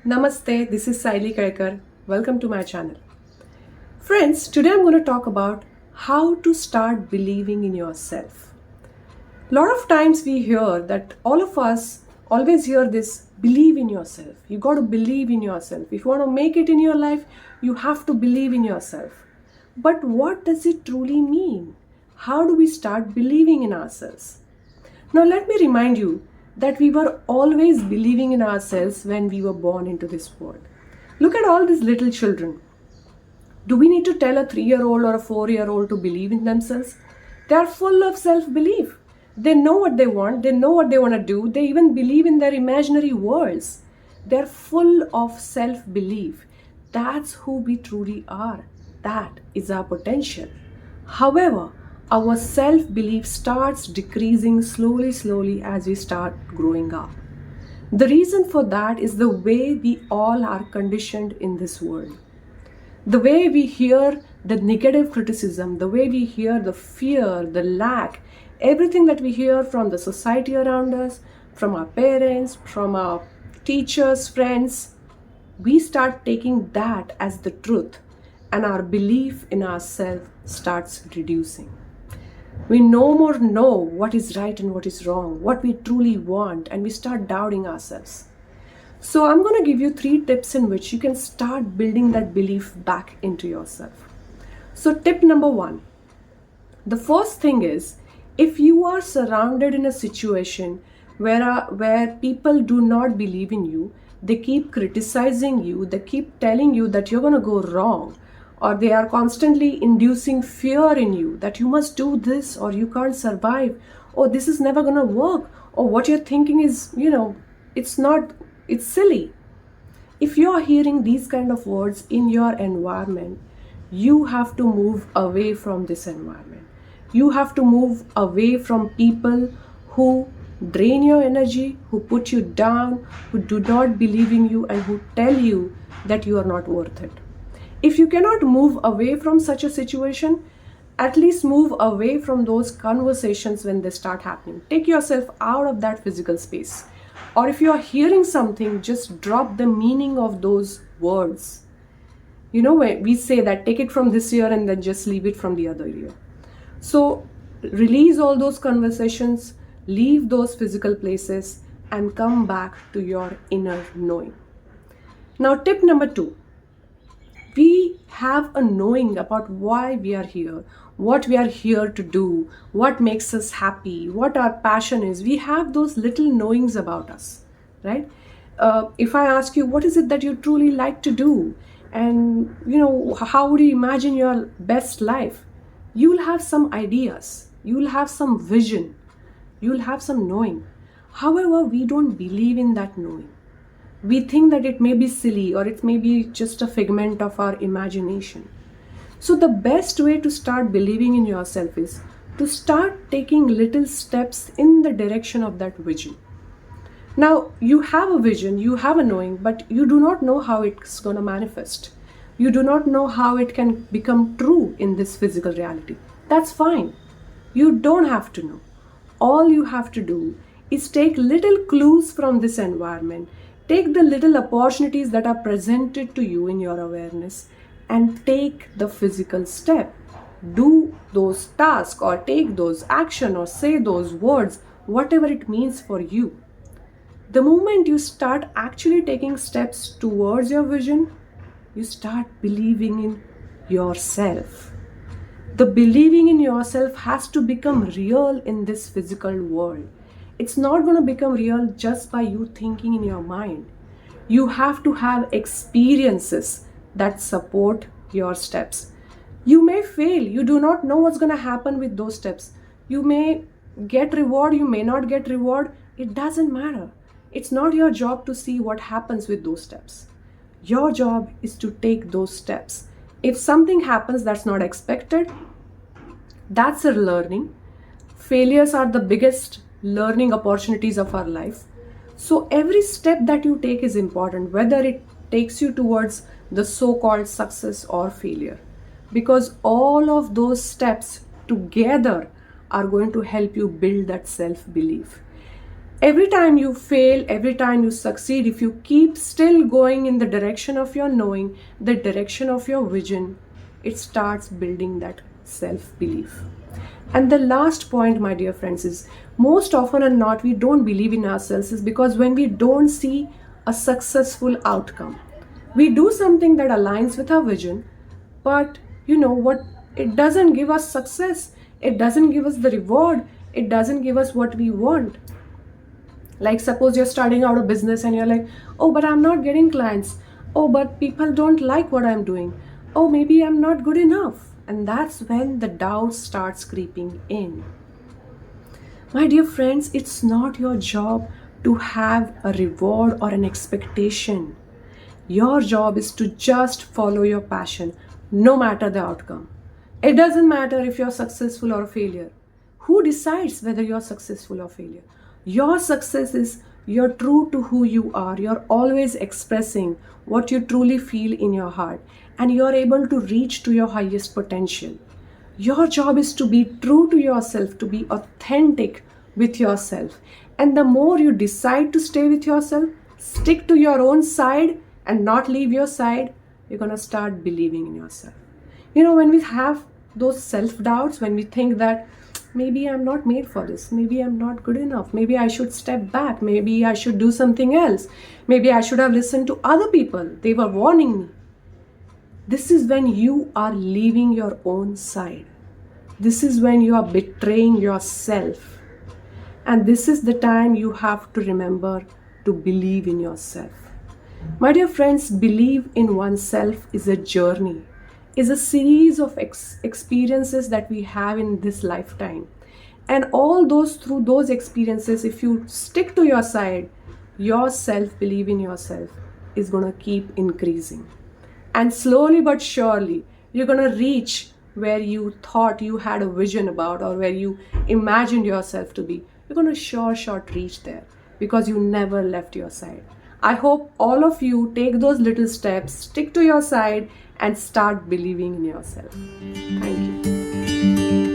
Namaste, this is Sayali Kelkar. Welcome to my channel. Friends, today I'm going to talk about how to start believing in yourself. A lot of times we hear that all of us always hear this believe in yourself. You got to believe in yourself. If you want to make it in your life, you have to believe in yourself. But what does it truly mean? How do we start believing in ourselves? Now, let me remind you that we were always believing in ourselves when we were born into this world. Look at all these little children. Do we need to tell a 3-year-old or a 4-year-old to believe in themselves? They are full of self-belief. They know what they want, they know what they want to do, they even believe in their imaginary worlds. They're full of self-belief. That's who we truly are. That is our potential. However, our self-belief starts decreasing slowly as we start growing up. The reason for that is the way we all are conditioned in this world. The way we hear the negative criticism, the way we hear the fear, the lack, everything that we hear from the society around us, from our parents, from our teachers, friends, we start taking that as the truth, and our belief in ourselves starts reducing. We no more know what is right and what is wrong, what we truly want, and we start doubting ourselves. So I'm going to give you 3 tips in which you can start building that belief back into yourself. So tip number 1. The first thing is, if you are surrounded in a situation where people do not believe in you, they keep criticizing you, they keep telling you that you're going to go wrong, or they are constantly inducing fear in you that you must do this or you can't survive, or this is never going to work, or what you're thinking is, it's silly. If you're hearing these kind of words in your environment, you have to move away from this environment. You have to move away from people who drain your energy, who put you down, who do not believe in you, and who tell you that you are not worth it. If you cannot move away from such a situation, at least move away from those conversations when they start happening. Take yourself out of that physical space. Or if you are hearing something, just drop the meaning of those words. You know, we say that take it from this ear and then just leave it from the other ear. So release all those conversations, leave those physical places, and come back to your inner knowing. Now, tip number 2. We have a knowing about why we are here, what we are here to do, what makes us happy, what our passion is. We have those little knowings about us, right? If I ask you, what is it that you truly like to do? And, how would you imagine your best life? You'll have some ideas, you'll have some vision, you'll have some knowing. However, we don't believe in that knowing. We think that it may be silly or it may be just a figment of our imagination. So the best way to start believing in yourself is to start taking little steps in the direction of that vision. Now, you have a vision, you have a knowing, but you do not know how it's going to manifest. You do not know how it can become true in this physical reality. That's fine. You don't have to know. All you have to do is take little clues from this environment. Take the little opportunities that are presented to you in your awareness and take the physical step. Do those tasks or take those action or say those words, whatever it means for you. The moment you start actually taking steps towards your vision, you start believing in yourself. The believing in yourself has to become real in this physical world. It's not going to become real just by you thinking in your mind. You have to have experiences that support your steps. You may fail. You do not know what's going to happen with those steps. You may get reward, you may not get reward. It doesn't matter. It's not your job to see what happens with those steps. Your job is to take those steps. If something happens that's not expected, that's a learning. Failures are the biggest learning opportunities of our life. So every step that you take is important, whether it takes you towards the so-called success or failure, because all of those steps together are going to help you build that self-belief. Every time you fail, every time you succeed, if you keep still going in the direction of your knowing, the direction of your vision, it starts building that self belief. And the last point, my dear friends, is most often and not, we don't believe in ourselves is because when we don't see a successful outcome, we do something that aligns with our vision, but you know what? It doesn't give us success, it doesn't give us the reward, it doesn't give us what we want. Like, suppose you're starting out a business and you're like, oh, but I'm not getting clients. Oh, but people don't like what I'm doing. Oh, maybe I'm not good enough. And that's when the doubt starts creeping in. My dear friends, it's not your job to have a reward or an expectation. Your job is to just follow your passion, no matter the outcome. It doesn't matter if you're successful or a failure. Who decides whether you're successful or failure? Your success is you're true to who you are. You're always expressing what you truly feel in your heart, and you're able to reach to your highest potential. Your job is to be true to yourself, to be authentic with yourself. And the more you decide to stay with yourself, stick to your own side and not leave your side, you're going to start believing in yourself. You know, when we have those self doubts, when we think that maybe I'm not made for this, maybe I'm not good enough, maybe I should step back, maybe I should do something else, maybe I should have listened to other people, they were warning me. This is when you are leaving your own side. This is when you are betraying yourself. And this is the time you have to remember to believe in yourself. My dear friends, believe in oneself is a journey, is a series of experiences that we have in this lifetime. And all those, through those experiences, if you stick to your side, your self-belief in yourself is going to keep increasing. And slowly but surely, you're going to reach where you thought you had a vision about, or where you imagined yourself to be. You're going to sure reach there because you never left your side. I hope all of you take those little steps, stick to your side, and start believing in yourself. Thank you.